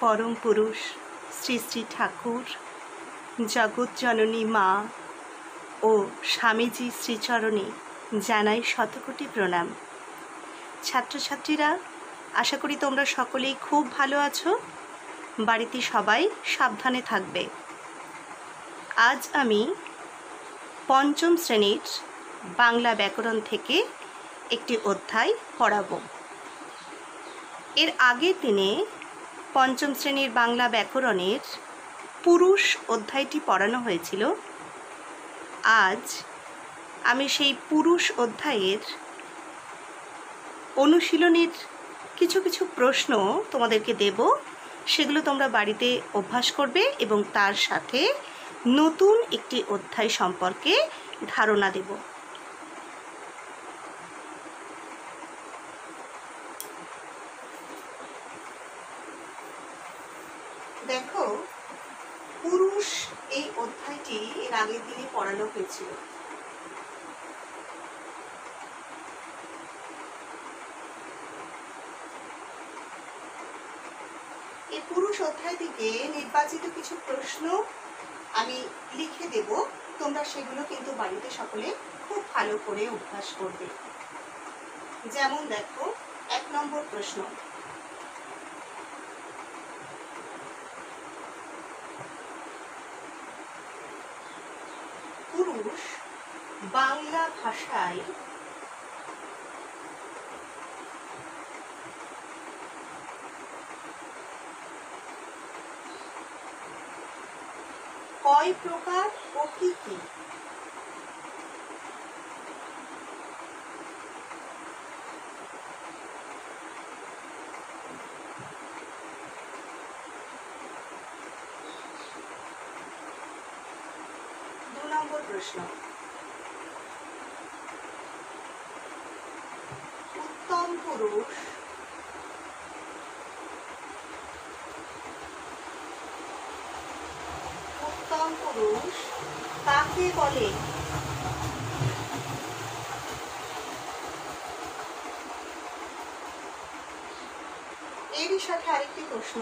পরম পুরুষ শ্রী শ্রী ঠাকুর, জগৎজননী মা ও স্বামীজি শ্রীচরণে জানাই শতকোটি প্রণাম। ছাত্রছাত্রীরা, আশা করি তোমরা সকলেই খুব ভালো আছো। বাড়িতে সবাই সাবধানে থাকবে। আজ আমি পঞ্চম শ্রেণীর বাংলা ব্যাকরণ থেকে একটি অধ্যায় পড়াবো। এর আগের দিনে পঞ্চম শ্রেণীর বাংলা ব্যাকরণের পুরুষ অধ্যায়টি পড়ানো হয়েছিল। আজ আমি সেই পুরুষ অধ্যায়ের অনুশীলনের কিছু কিছু প্রশ্ন তোমাদেরকে দেব। সেগুলো তোমরা বাড়িতে অভ্যাস করবে এবং তার সাথে নতুন একটি অধ্যায় সম্পর্কে ধারণা দেব। দেখো, পুরুষ এই অধ্যায়টি এর আগের দিনে পড়ানো হয়েছিল। এই পুরুষ অধ্যায় থেকে নির্বাচিত কিছু প্রশ্ন আমি লিখে দেব। তোমরা সেগুলো কিন্তু বাড়িতে সকলে খুব ভালো করে অভ্যাস করবে। যেমন দেখো, 1 নম্বর প্রশ্ন, পুরুষ বাংলা ভাষায় কয় প্রকার ও কি কি? প্রশ্ন, উত্তম পুরুষ কাকে বলে? এরই সাথে আরেকটি প্রশ্ন,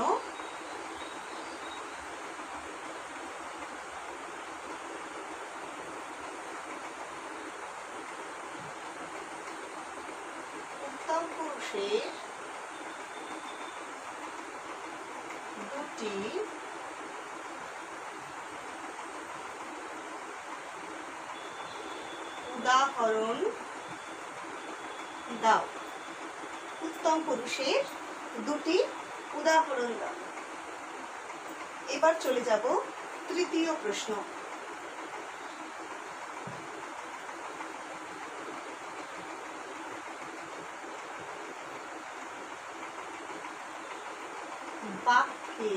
উত্তম পুরুষের দুটি উদাহরণ দাও। উত্তম পুরুষের দুটি উদাহরণ দাও। এবার চলে যাব তৃতীয় প্রশ্ন, বাক্যে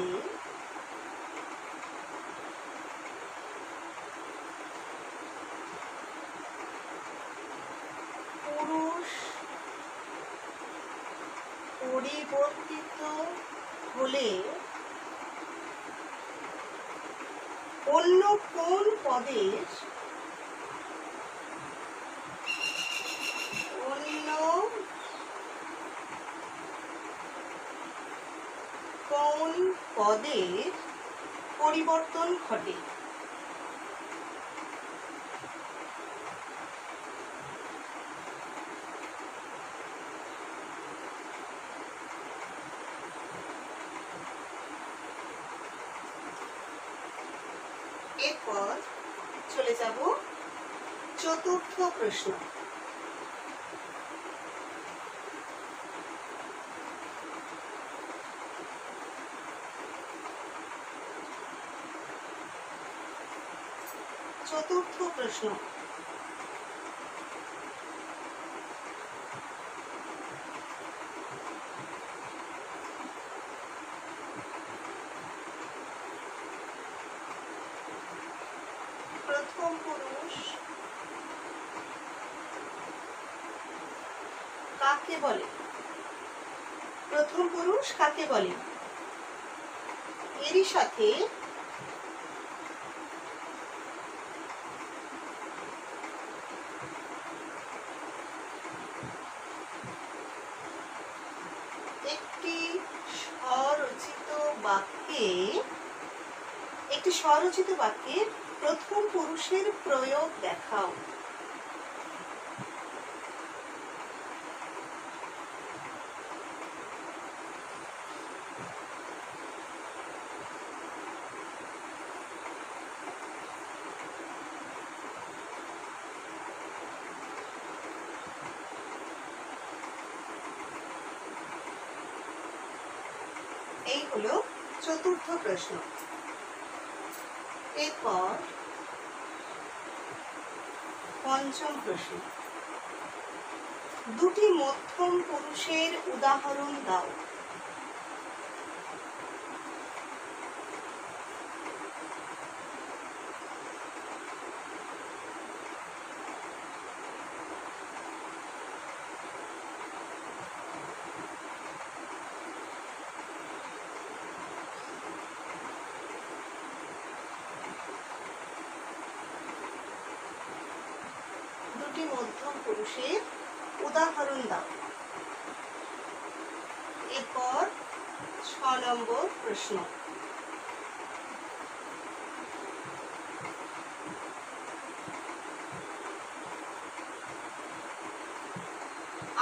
পুরুষ পরিবর্তিত হলে অন্য কোন পদের পরিবর্তন ঘটে? এরপর চলে যাব চতুর্থ প্রশ্ন, প্রথম পুরুষ কাকে বলে? প্রথম পুরুষ কাকে বলে? এরই সাথে একটি স্বরচিত বা আমাকে একটি স্বরচিত বাক্যের প্রথম পুরুষের প্রয়োগ দেখাও। এই হলো চতুর্থ প্রশ্ন। এরপর পঞ্চম প্রশ্ন, দুটি মধ্যম পুরুষের উদাহরণ দাও। দুটি মধ্যম পুরুষের উদাহরণ দাও। এরপর 6 নম্বর প্রশ্ন,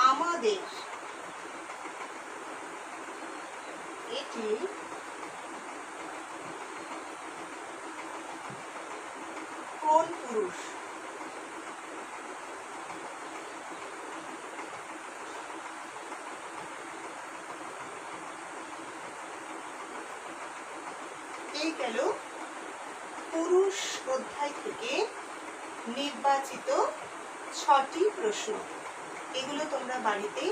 আমাদের এটি কোন পুরুষ? এই গেল পুরুষ অধ্যায় থেকে নির্বাচিত 6টি প্রশ্ন। এগুলো তোমরা বাড়িতে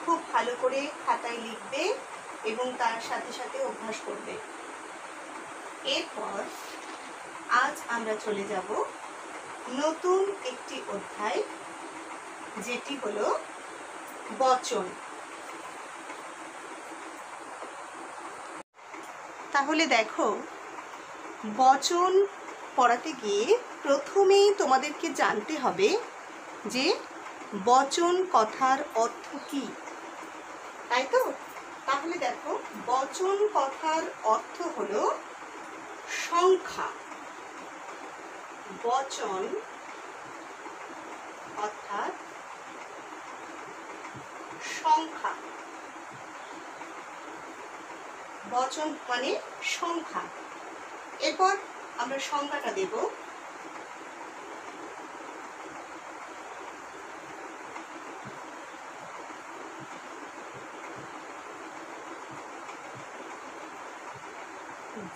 খুব ভালো করে খাতায় লিখবে এবং তার সাথে সাথে অভ্যাস করবে। এরপর আজ আমরা চলে যাব নতুন একটি অধ্যায়, যেটি হলো বচন। তাহলে দেখো, বচন পড়াতে গিয়ে প্রথমেই তোমাদেরকে জানতে হবে যে বচন কথার অর্থ কি, তাই তো? তাহলে দেখো, বচন কথার অর্থ হলো সংখ্যা। বচন অর্থাৎ সংখ্যা। বচন মানে সংখ্যা। এরপর আমরা সংখ্যাটা দেব।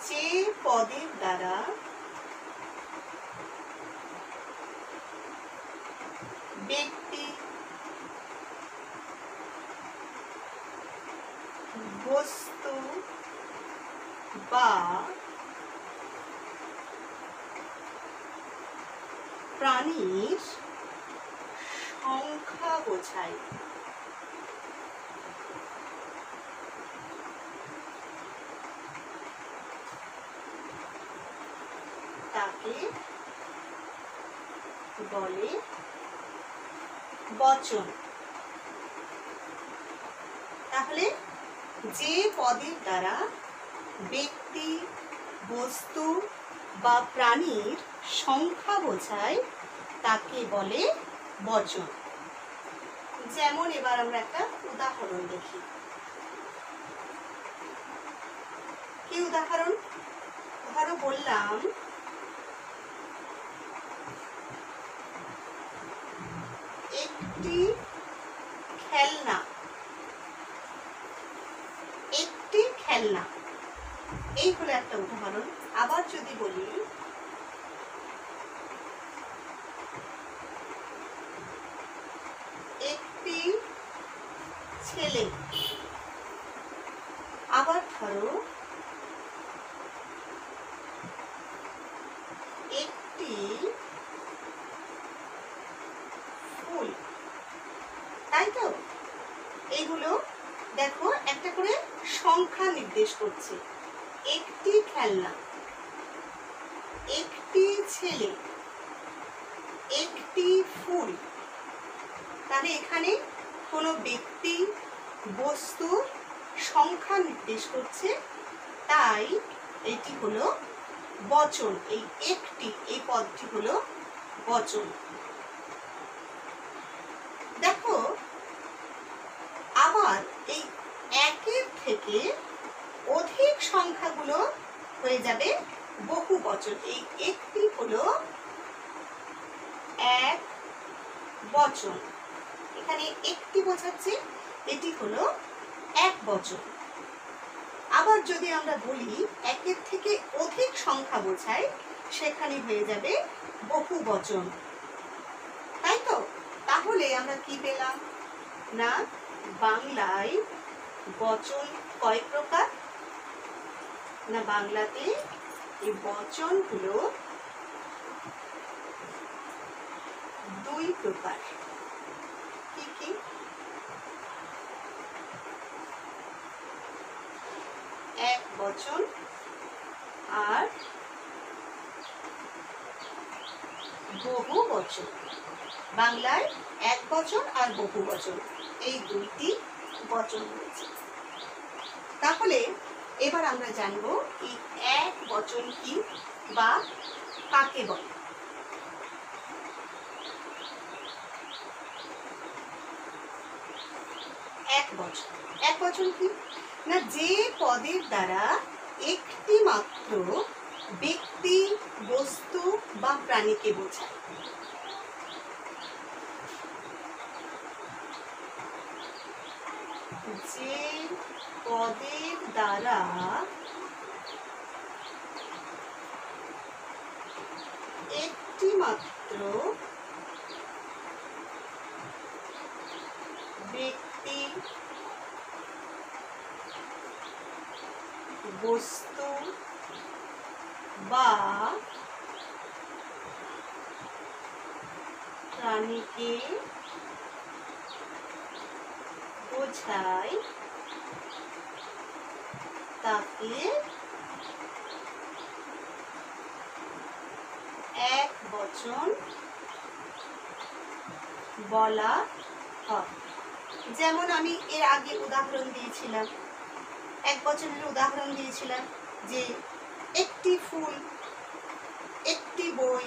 যে পদের দ্বারা ব্যক্তি, বস্তু বা প্রাণীর সংখ্যা বোঝায়, তাকে বলে বচন। তাহলে যে পদের দ্বারা ব্যক্তি, বস্তু বা প্রাণীর সংখ্যা বোঝায় তাকে বলে বচন। যেমন এবার আমরা একটা উদাহরণ দেখি। কি উদাহরণ? ধরো বললাম, একটি খেলনা। একটি খেলনা, এই হলো একটা উদাহরণ। আবার যদি বলি, একটি ছেলে। আবার ধরো, একটি ফুল। তাই তো? এইগুলো দেখো একটা করে সংখ্যা নির্দেশ করছে। একটি খেলনা, একটি ছেলে, একটি ফুল। তাহলে এখানে কোনো ব্যক্তি, বস্তুর সংখ্যা নির্দেশ করছে তাই এটি হলো বচন। এই একটি, এই পদটি হলো বচন। দেখো, আবার এই একের থেকে অধিক সংখ্যাগুলো হয়ে যাবে বহু বচন। এই একটি হলো এক বচন, এখানে একটি বোঝাচ্ছে, এটি হলো এক বচন। আবার যদি আমরা বলি একের থেকে অধিক সংখ্যা বোঝায়, সেখানে হয়ে যাবে বহু বচন, তাই তো? তাহলে আমরা কি পেলাম না, বাংলায় বচন কয় প্রকার? না, বাংলাতে এই বচন হলো দুই প্রকার। কি কি? এক বচন আর বহু বচন। বাংলায় এক বচন আর বহু বচন, এই দুইটি বচন রয়েছে। তাহলে এবার আমরা জানব এই এক বচন কি বা কাকে বলে। এক বচন, এক বচন কি না, যে পদের দ্বারা একটি মাত্র ব্যক্তি, বস্তু বা প্রাণীকে বোঝায়। যে পদের দ্বারা একটি মাত্র ব্যক্তি, বস্তু বা প্রাণীকে বোঝায়, তাকে এক বচন বলা হয়। যেমন আমি এর আগে উদাহরণ দিয়েছিলাম, এক বচনের উদাহরণ দিয়েছিলাম যে একটি ফুল, একটি বই,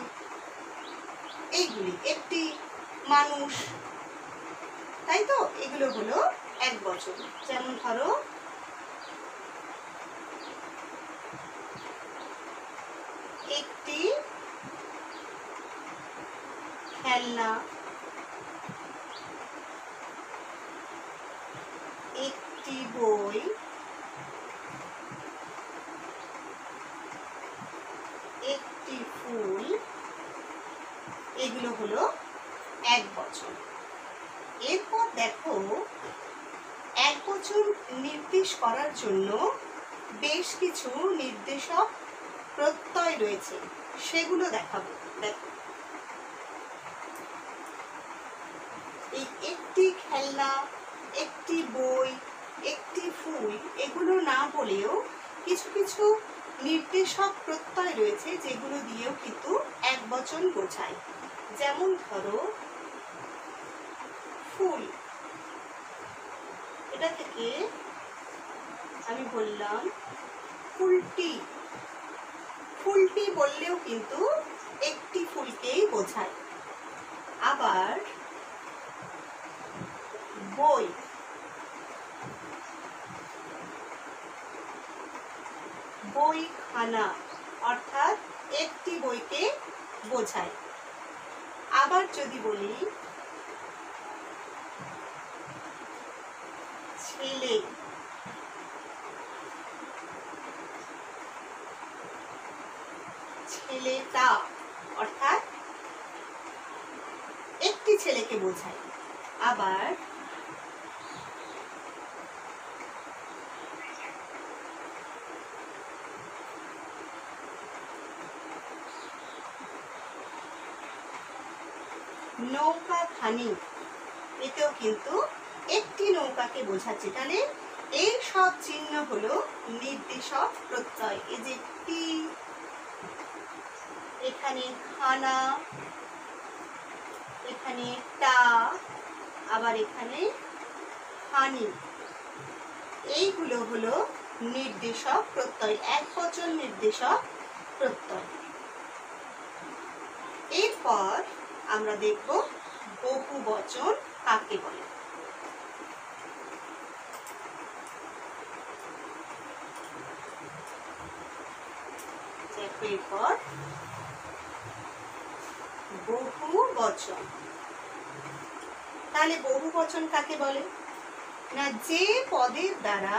এইগুলি, একটি মানুষ, তাই তো? এগুলো হলো এক বচন। যেমন ধরো, একটি খেলনা, একটি বই, একটি ফুল, এগুলো হলো এক বচন। এরপর দেখো, এক বচন নির্দেশ করার জন্য বেশ কিছু নির্দেশক প্রত্যয় রয়েছে, সেগুলো দেখাবো। দেখো, এই একটি খেলনা, একটি বই, একটি ফুল, এগুলো না বলেও কিছু কিছু নির্দেশক প্রত্যয় রয়েছে, যেগুলো দিয়েও কিন্তু এক বচন বোঝায়। যেমন ধরো, ফুল, এটা থেকে আমি বললাম ফুলটি, ফুলটি বললেও কিন্তু একটি ফুলকেই বোঝায়। আবার বই, বইখানা, অর্থাৎ একটি বইকে বোঝায়। আবার যদি বলি ছেলে, ছেলেটা, অর্থাৎ একটি ছেলেকে বোঝায়। আবার নৌকাখানি, এতেও কিন্তু একটি নৌকাকে বোঝাচ্ছে। তাহলে এই সব চিহ্ন হলো নির্দেশক প্রত্যয়। এই যে টি, এখানে খানা, এখানে টা, আবার এখানে খানি, এইগুলো হলো নির্দেশক প্রত্যয়, একবচন নির্দেশক প্রত্যয়। এরপর আমরা দেখব বহুবচন কাকে বলে। এরপর বহুবচন। তাহলে বহুবচন কাকে বলে না, যে পদের দ্বারা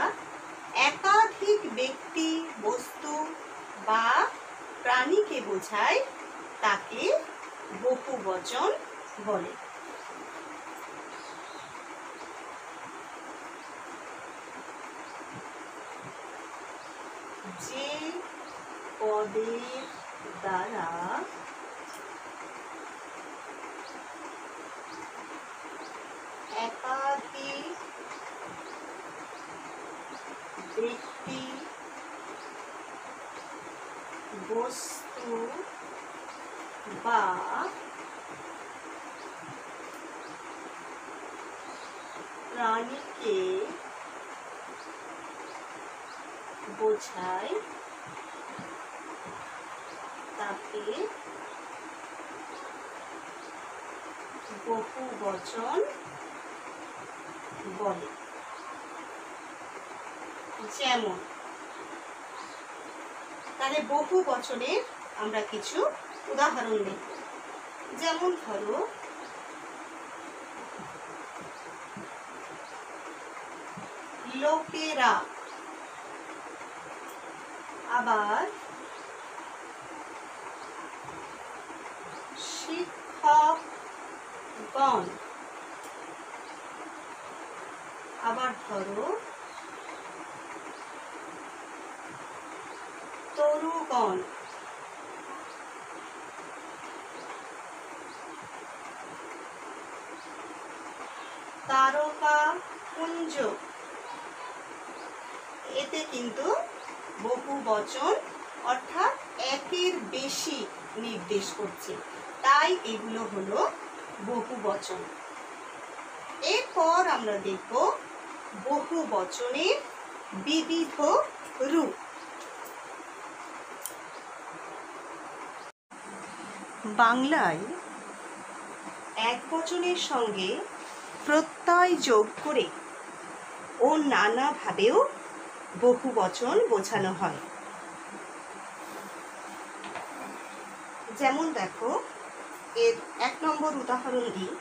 একাধিক ব্যক্তি, বস্তু বা প্রাণীকে বোঝায় তাকে বহুবচন বলে। যে পদের দ্বারা একাধিক ব্যক্তি, বস্তু বা প্রাণীকে বোঝায় তাকে বহুবচন বলে। যেমন, তাহলে বহুবচনের আমরা কিছু উদাহরণ দেব। যেমন ধরো, লোকেরা, আবার শিক্ষকগণ, আবার ধরো তরুগণ, তারকা পুঞ্জ। এতে কিন্তু বহুবচন অর্থাৎ একের বেশি নির্দেশ করছে, তাই এগুলো হলো বহুবচন। এরপর আমরা দেখব বহুবচনের বিবিধ রূপ। বাংলায় একবচনের সঙ্গে প্রত্যয় যোগ করে ও নানাভাবেও বহুবচন বোঝানো হয়। যেমন দেখো, এর 1 নম্বর উদাহরণ দিই।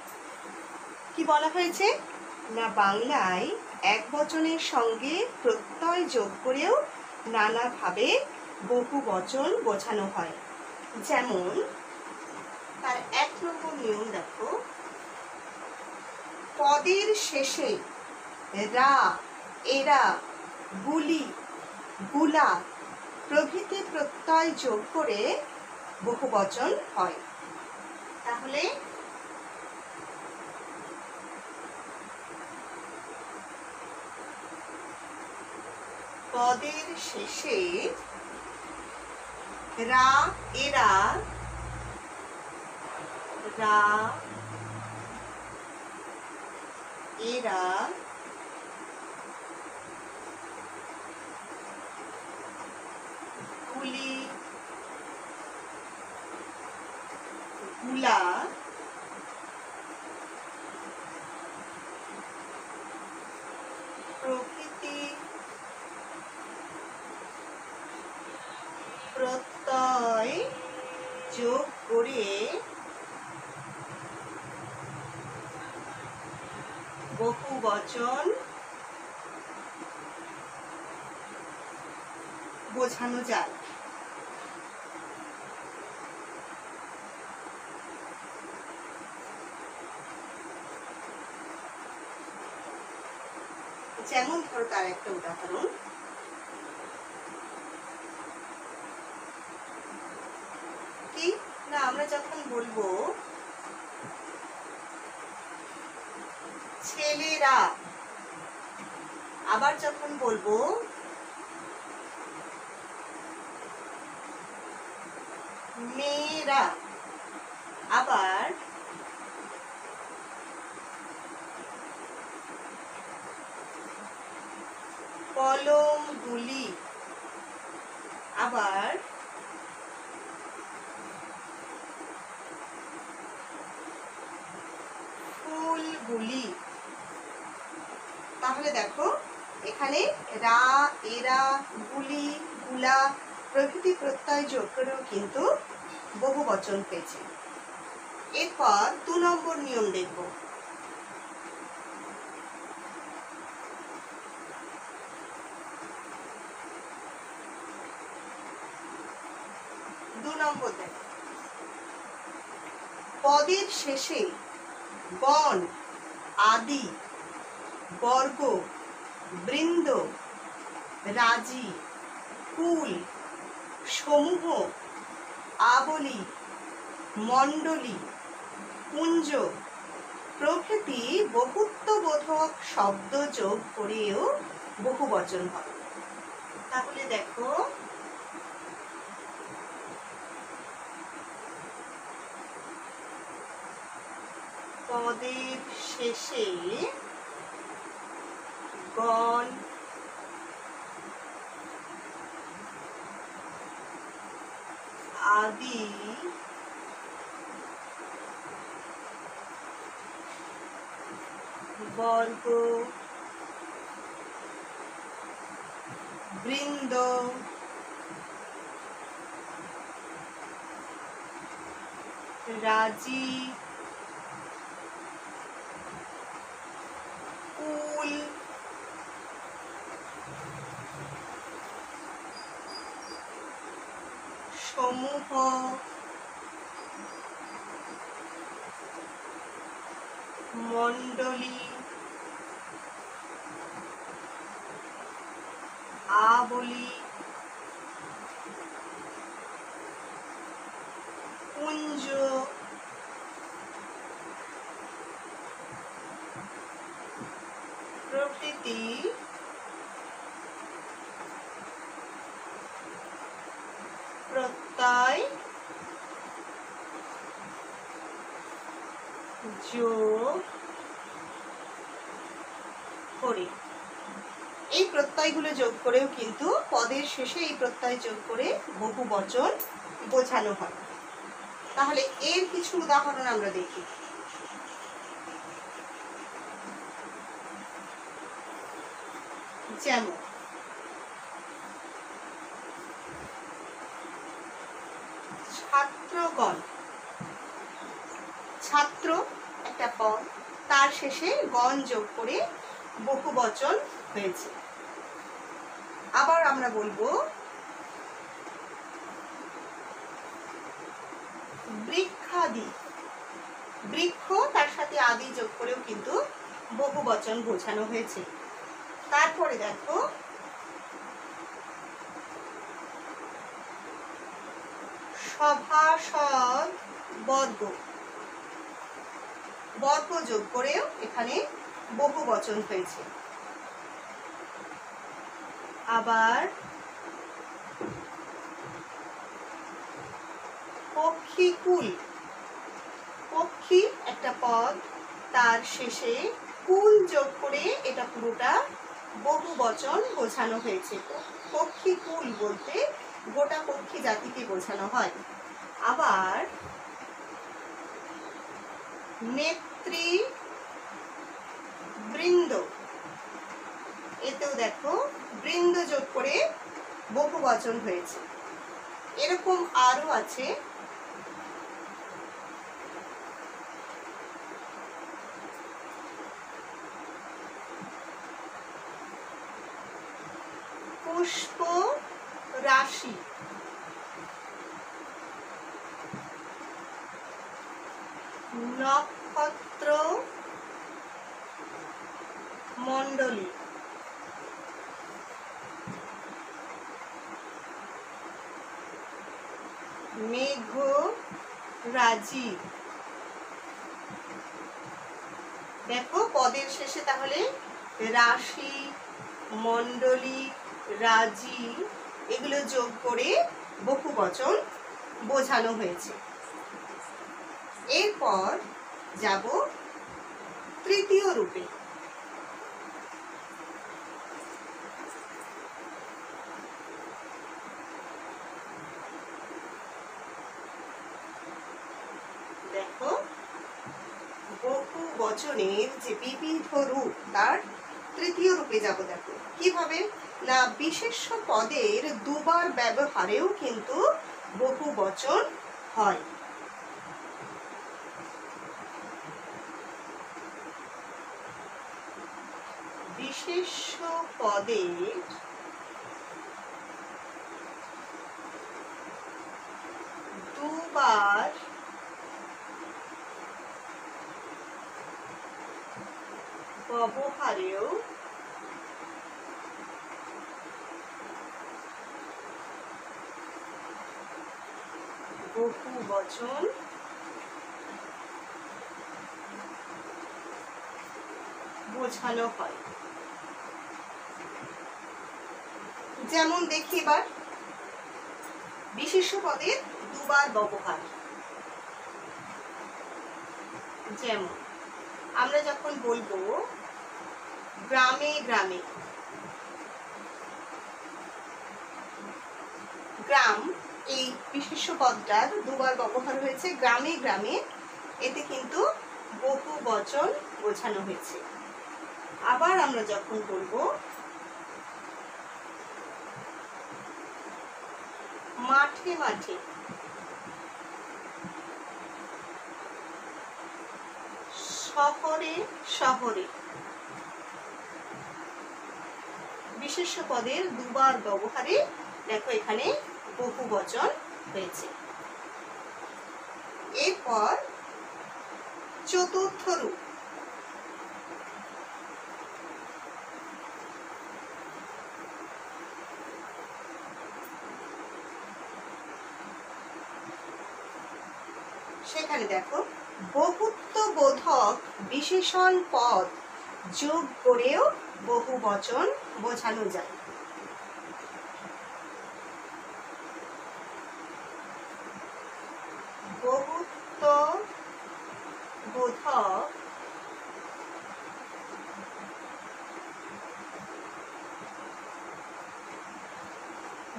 কি বলা হয়েছে না, বাংলায় একবচনের সঙ্গে প্রত্যয় যোগ করেও নানাভাবে বহুবচন বোঝানো হয়। যেমন তার 1 নম্বর নিয়ম দেখো, পদের শেষে রা, এরা, গুলি, গুলা প্রভৃতি প্রত্যয় যোগ করে বহুবচন হয়। তাহলে পদের শেষে রা, এরা, রা, এরা, গুলি, গুলা প্রভৃতি প্রত্যয় যোগ করে বহুবচন বোঝানো যায়। যেমন ধরো তার একটা উদাহরণ, কি না, আমরা যখন বলবো ছেলেরা, আবার যখন বলবো মেয়েরা, আবার কলম ফুলগুলি। আবার ফুলগুলি। তাহলে দেখো এখানে রা, এরা, গুলি, গুলা প্রভৃতি প্রত্যয় যোগ করেও কিন্তু বহু বচন পেয়েছে। এরপর 2 নম্বর নিয়ম দেখব। পদের শেষে গণ, আদি, বর্গ, বৃন্দ, রাজি, কুল, সমূহ, আবলি, মণ্ডলী, কুঞ্জ প্রভৃতি বহুত্ববোধক শব্দ যোগ করেও বহুবচন হয়। তাহলে দেখো পদের শেষে গণ, আদি, বর্গ, বৃন্দ, রাজি, কুল, সমূহ, মণ্ডলী, আবলি, কুঞ্জ প্রভৃতি প্রত্যয় যোগ করে। এই প্রত্যয়গুলো যোগ করেও কিন্তু পদের শেষে এই প্রত্যয় যোগ করে বহু বচন বোঝানো হয়। তাহলে এর কিছু উদাহরণ আমরা দেখি। যেমন ছাত্রগণ, ছাত্র একটা পদ, তার শেষে গণ যোগ করে বহু বচন হয়েছে। আবার আমরা বলবো বৃক্ষাদি, বৃক্ষ তার সাথে আদি যোগ করেও কিন্তু বহু বচন বোঝানো হয়েছে। তারপরে দেখো সভাসদ বর্গ, বর্গ যোগ করেও এখানে বহু বচন হয়েছে। আবার পক্ষীকুল, পক্ষী একটা পদ, তার শেষে কুল যোগ করে এটা পুরোটা বহু বচন বোঝানো হয়েছে। পক্ষীকুল বলতে গোটা পক্ষী জাতিকে বোঝানো হয়। আবার নেতৃবৃন্দ, এতেও দেখো বৃন্দ যোগ করে বহু বচন হয়েছে। এরকম আরো আছে পুষ্প রাশি, নক্ষত্র মণ্ডলী, মেঘ রাজি। দেখো পদের শেষে তাহলে রাশি, মণ্ডলী, রাজি এগুলো যোগ করে বহু বচন বোঝানো হয়েছে। এরপর যাব তৃতীয় রূপে। বচনের যে বিবিধ রূপ তার তৃতীয় রূপে যাব। দেখো কিভাবে না, বিশেষ্য পদের দুবার ব্যবহারেও কিন্তু বহু বচন হয়। বিশেষ্য পদের দুবার ব্যবহারেও বহু বচন বোঝানো হয়। যেমন দেখি এবার বিশেষ্য পদের দুবার ব্যবহার। যেমন আমরা যখন বলবো গ্রামে গ্রামে, গ্রাম এই বিশেষ্য পদটার দুবার ব্যবহার হয়েছে গ্রামে গ্রামে, এতে কিন্তু বহু বচন বোঝানো হয়েছে। আবার আমরা যখন বলবো মাঠে মাঠে, শহরে শহরে, বিশেষ্য পদের দুবার ব্যবহারে দেখো এখানে বহু বচন হয়েছে। এরপর চতুর্থ রূপ। সেখানে দেখো বহুত্ববোধক বিশেষণ পদ যোগ করেও বহু বচন বোঝানো যায়। বহুত্ববোধক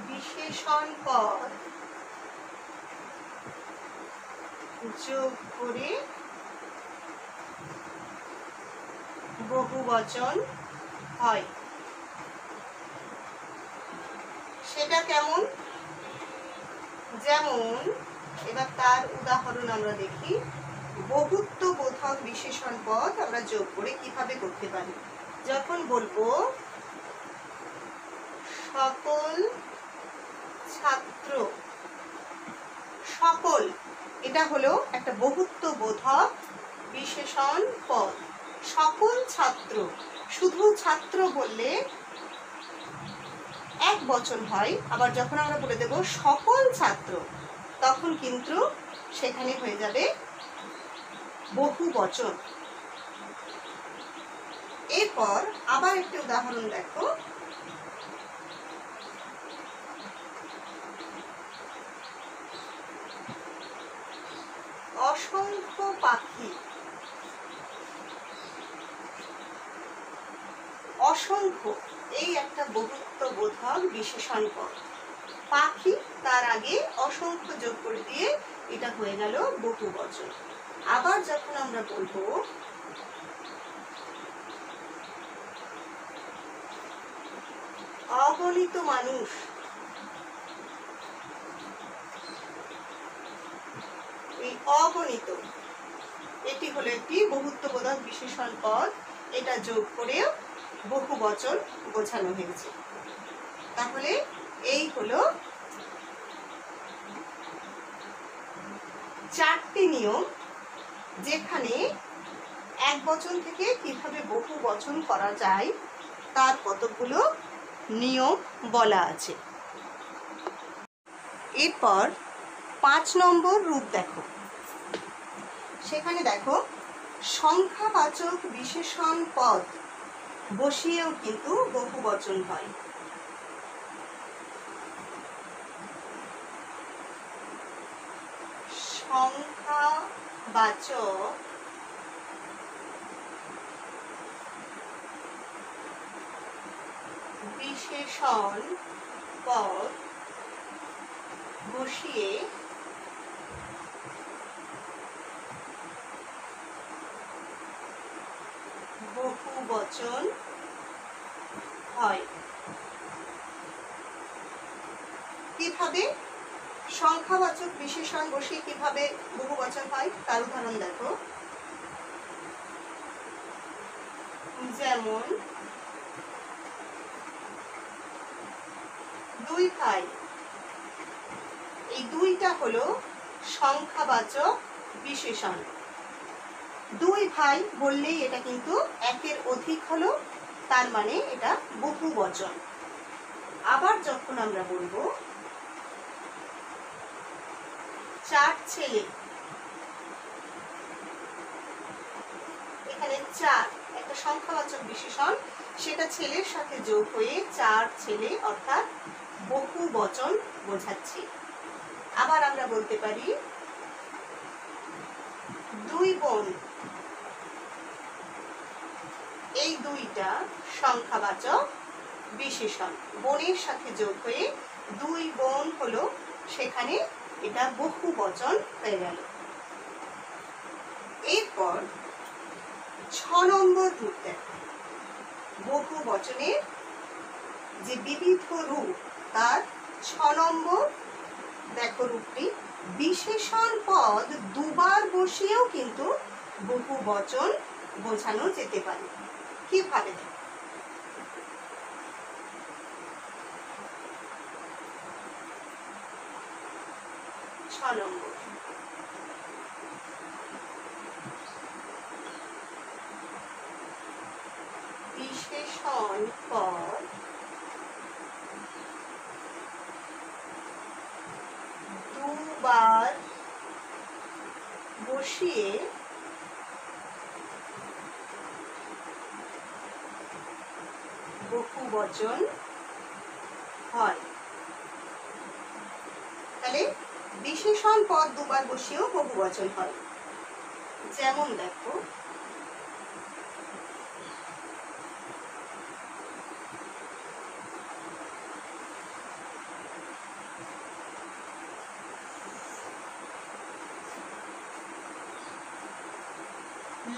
বিশেষণ পদ যোগ করে বহু বচন হয়। সেটা কেমন? যেমন এবার তার উদাহরণ আমরা দেখি। বহুত্ববোধক বিশেষণ পদ আমরা যোগ করে কিভাবে করতে পারি। যখন বলবো সকল ছাত্র, সকল এটা হলো একটা বহুত্ববোধক বিশেষণ পদ। সকল ছাত্র, শুধু ছাত্র বললে এক বচন হয়, আবার যখন আমরা বলে দেব সকল ছাত্র তখন কিন্তু সেখানে হয়ে যাবে বহু বচন। এরপর আবার একটি উদাহরণ দেখো। অসংখ্য পাখি, অসংখ্য এই একটা বহুত্ববোধক বিশেষণ পদ। পাখি তার আগে অসংখ্য যোগ করে দিয়ে এটা হয়ে গেল বহু বচন। আবার যখন আমরা বলবো অগণিত মানুষ, এই অগণিত এটি হলো একটি বহুত্ববোধক বিশেষণ পদ, এটা যোগ করে বহু বচন বোঝানো হয়েছে। তাহলে এই হলো চারটি নিয়ম, যেখানে এক বচন থেকে কিভাবে বহু বচন করা যায় তার কতগুলো নিয়ম বলা আছে। এরপর 5 নম্বর রূপ দেখো। সেখানে দেখো সংখ্যাবাচক বিশেষণ পদ বসিয়েও কিন্তু বহু বচন হয়। সংখ্যাবাচক বিশেষণ পদ বসিয়ে বচন হয়। কিভাবে? সংখ্যাবাচক বিশেষণ বসিয়ে কিভাবে বহু বচন হয় তার উদাহরণ দেখো। যেমন 2 ভাই, এই 2টা হলো সংখ্যাবাচক বিশেষণ। 2 ভাই বললেই এটা কিন্তু একের অধিক হলো, তার মানে এটা বহু বচন। আবার যখন আমরা বলবো 4 ছেলে, এখানে 4 একটা সংখ্যাবাচক বিশেষণ, সেটা ছেলের সাথে যোগ হয়ে 4 ছেলে অর্থাৎ বহু বচন বোঝাচ্ছি। আবার আমরা বলতে পারি 2 বোন, এই 2টা সংখ্যাবাচক বিশেষণ, বোনের সাথে যোগ হয়ে 2 বোন হলো, সেখানে এটা বহু বচন হয়ে গেল। এরপর 6 নম্বর রূপ দেখো, বহু বচনের যে বিবিধ রূপ তার 6 নম্বর দেখো রূপটি। বিশেষণ পদ দুবার বসিয়েও কিন্তু বহু বচন বোঝানো যেতে পারে। কিভাবে? 6 নম্বর, বিশেষণ পদ দুবার বসিয়ে বহু বচন হয়। তাহলে বিশেষণ পদ দুবার বসিয়েও বহু বচন হয়। যেমন দেখো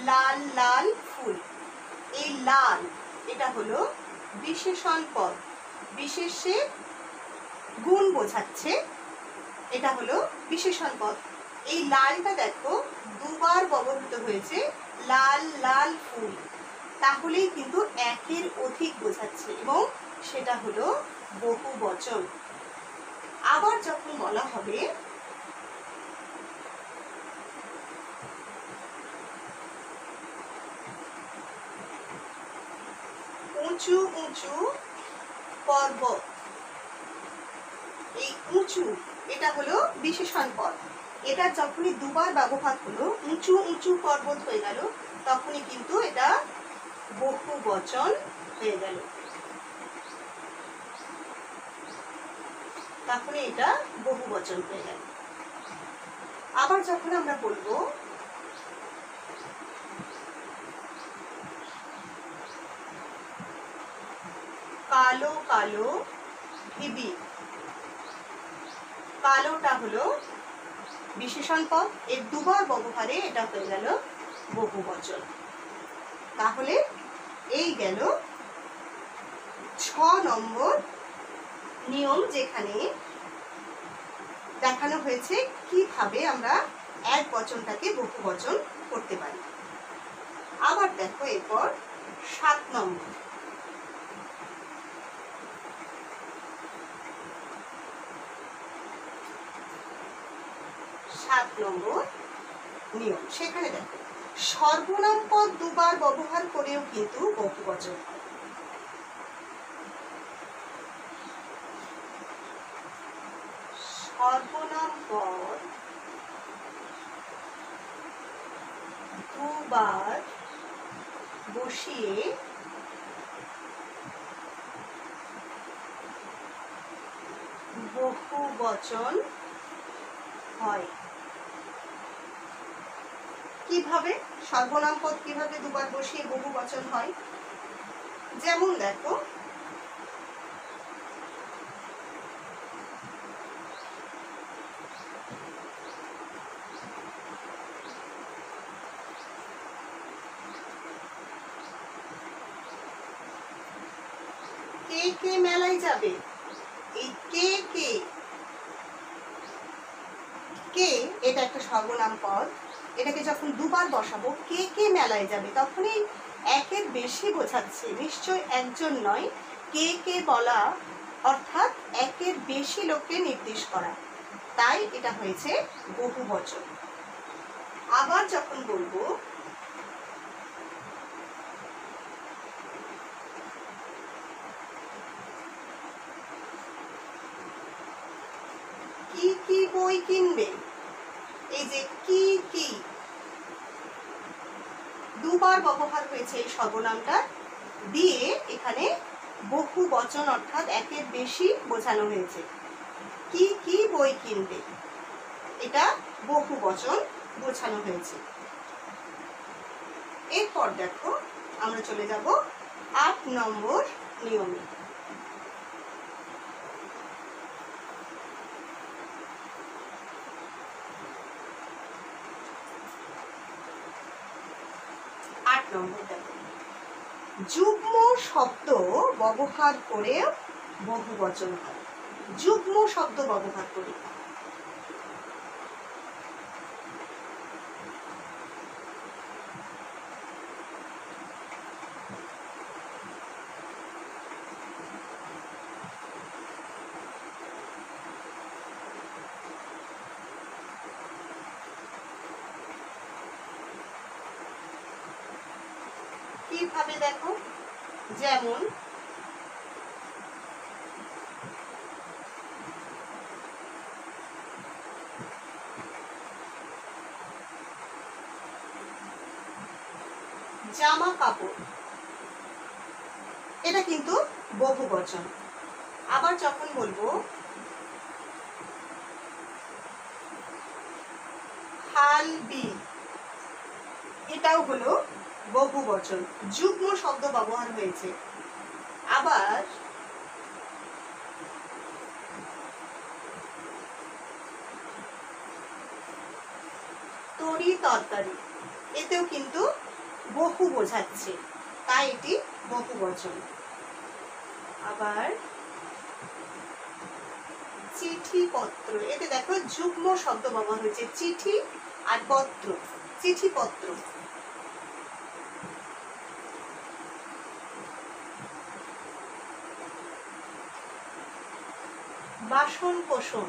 লাল লাল ফুল, এই লাল এটা হলো বিশেষণ পদ, বিশেষে গুণ বোঝাচ্ছে, এটা হলো বিশেষণ পদ। এই লালটা দেখো দুবার ব্যবহৃত হয়েছে, লাল লাল ফুল, তাহলেই কিন্তু একের অধিক বোঝাচ্ছে এবং সেটা হলো বহু বচন। আবার যখন বলা হবে উঁচু উঁচু পর্বত, এই উঁচু এটা হলো বিশেষণ পদ, এটা যখনই দুবার ব্যবহার হলো উঁচু উঁচু পর্বত হয়ে গেল, তখনই কিন্তু এটা বহু বচন হয়ে গেল, তখনই এটা বহু বচন হয়ে গেল। আবার যখন আমরা বলবো কালো কালো ঢিবি, কালোটা হলো বিশেষণ পদ, এর দুবার ব্যবহারে এটা হয়ে গেল বহু বচন। তাহলে এই গেল 6 নম্বর নিয়ম, যেখানে দেখানো হয়েছে কিভাবে আমরা এক বচনটাকে বহু বচন করতে পারি। আবার দেখো এরপর 7 নম্বর, নিয়ম, সেখানে দেখো সর্বনাম পদ দুবার ব্যবহার করেও কিন্তু বহু বচন হয়। সর্বনাম পদ দুবার বসিয়ে বহু বচন হয়। কিভাবে সর্বনাম পদ কিভাবে দুবার বসিয়ে বহু বচন হয়? যেমন দেখো যাবে, এই কে কে, কে এটা একটা সর্বনাম পদ, এটাকে যখন দুবার বসাবো কে কে মেলায় যাবে, তখনই একের বেশি বোঝাচ্ছে, নিশ্চয় একজন নয়। কে কে বলা অর্থাৎ একের বেশি লোককে নির্দেশ করা, তাই এটা হয়েছে বহু বচন। আবার যখন বলবো কি কি বই কিনবে, এই যে কি কি দুবার ব্যবহার হয়েছে এই সর্বনামটা দিয়ে, এখানে বহু বচন অর্থাৎ একের বেশি বোঝানো হয়েছে। কি কি বই কিনবে, এটা বহু বচন বোঝানো হয়েছে। এরপর দেখো আমরা চলে যাব ৮ নম্বর নিয়মে। যুগ্ম শব্দ ব্যবহার করে বহু বচন হয়। যুগ্ম শব্দ ব্যবহার করে, কিভাবে দেখো, যেমন জামা কাপড়, এটা কিন্তু বহু বচন। আবার যখন বলবো খাল বিল, এটাও হলো বহু বচন, যুগ্ম শব্দ ব্যবহার হয়েছে। আবার তরি তরকারি, এতেও কিন্তু বহু বোঝাচ্ছে, তাই এটি বহু বচন। আবার চিঠি পত্র, এতে দেখো যুগ্ম শব্দ ব্যবহার হয়েছে, চিঠি আর পত্র, চিঠি পত্র। বাসন কোসন,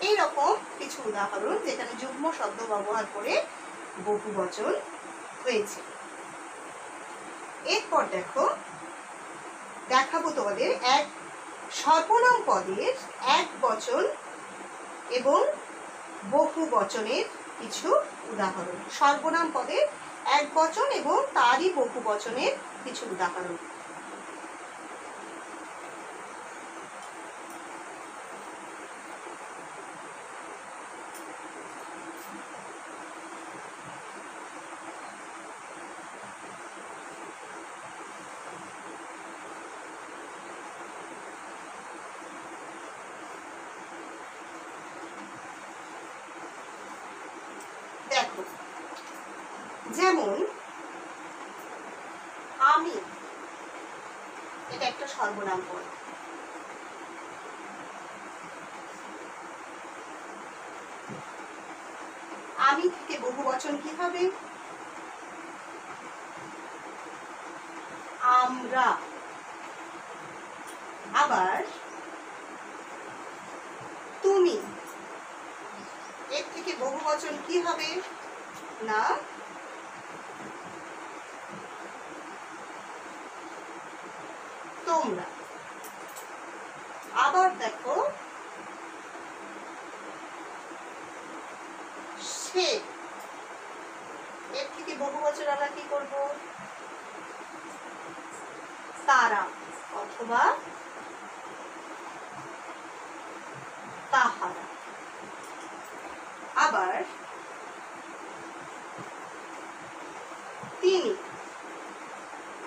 এইরকম কিছু উদাহরণ যেখানে যুগ্ম শব্দ ব্যবহার করে বহু বচন হয়েছে। এরপর দেখো দেখাবো তোমাদের এক সর্বনাম পদের এক বচন এবং বহু বচনের কিছু উদাহরণ। সর্বনাম পদের এক বচন এবং তারই বহু বচনের কিছু উদাহরণ। দেখো যেমন আমি, এটা একটা সর্বনাম পদ। আমি থেকে বহু বচন কি হবে? আমরা। আবার তুমি, এর থেকে বহু বচন কি হবে? না তোমরা। আবার দেখো সে, এর থেকে বহু বচন আমরা কি করব? তারা অথবা তাহারা। আবার তিনি,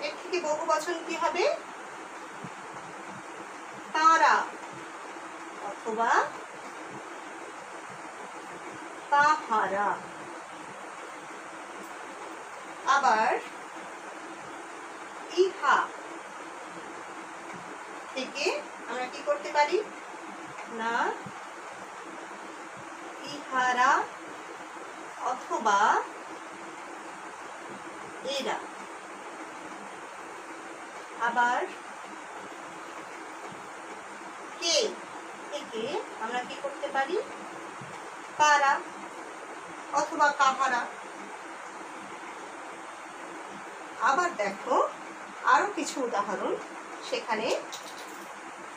এর থেকে বহু বচন কি হবে? তারা অথবা তাহারা। আবার ইহা থেকে আমরা কি করতে পারি না ইহারা অথবা এরা। আবার কে থেকে আমরা কি করতে পারি কারা অথবা কাহারা। আবার দেখো আরো কিছু উদাহরণ, সেখানে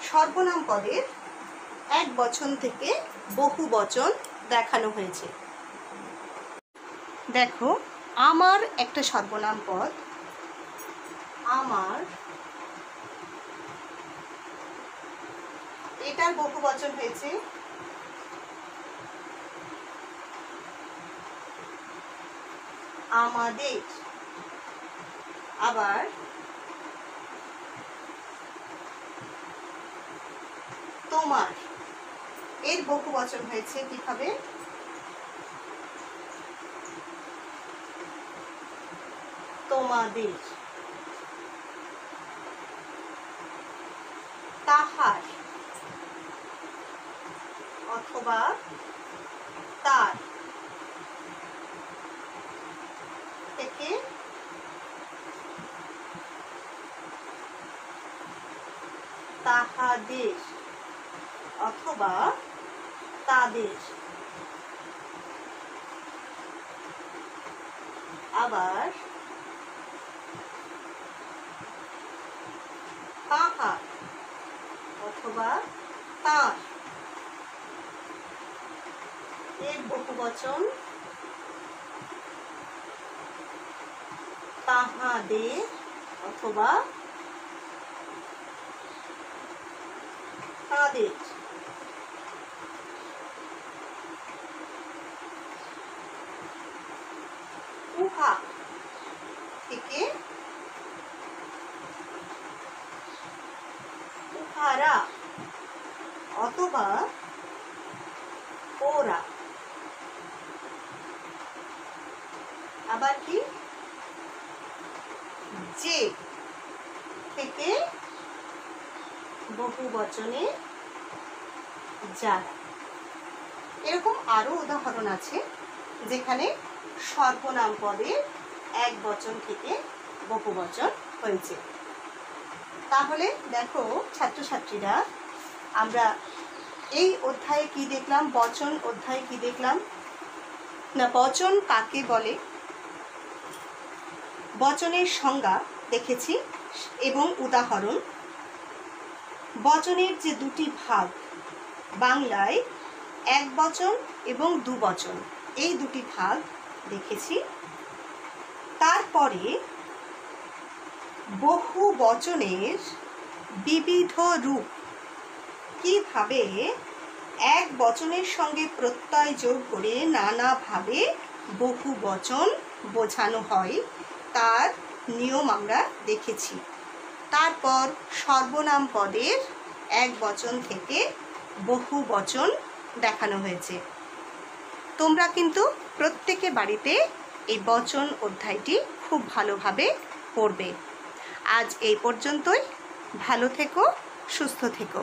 সর্বনাম পদের এক বচন থেকে বহু বচন দেখানো হয়েছে। দেখো আমার একটা সর্বনাম পদ, আমার, এটার বহু বচন হয়েছে আমাদের। আবার তোমার, এর বহু বচন হয়েছে কিভাবে তোমাদের। তাহার অথবা তার থেকে তাহাদের অথবা তাদের। আবার তাহার অথবা তার, এর বহুবচন তাহাদের অথবা তাদের। উহা থেকে উহারা অথবা ওরা। আবার কি যে থেকে বহু বচনে যারা। এরকম আরো উদাহরণ আছে যেখানে সর্বনাম পদের এক বচন থেকে বহু বচন হয়েছে। তাহলে দেখো ছাত্রছাত্রীরা, আমরা এই অধ্যায়ে কি দেখলাম, বচন অধ্যায়ে কি দেখলাম না, বচন কাকে বলে, বচনের সংজ্ঞা দেখেছি এবং উদাহরণ। বচনের যে দুটি ভাগ, বাংলায় এক বচন এবং দু বচন, এই দুটি ভাগ দেখেছি। তারপরে বহু বচনের বিবিধ রূপ, কিভাবে এক বচনের সঙ্গে প্রত্যয় যোগ করে নানাভাবে বহু বচন বোঝানো হয়, তার নিয়ম আমরা দেখেছি। তারপর সর্বনাম পদের এক বচন থেকে বহু বচন দেখানো হয়েছে। তোমরা কিন্তু প্রত্যেকে বাড়িতে এই বচন অধ্যায়টি খুব ভালোভাবে পড়বে। আজ এই পর্যন্তই। ভালো থেকো, সুস্থ থেকো।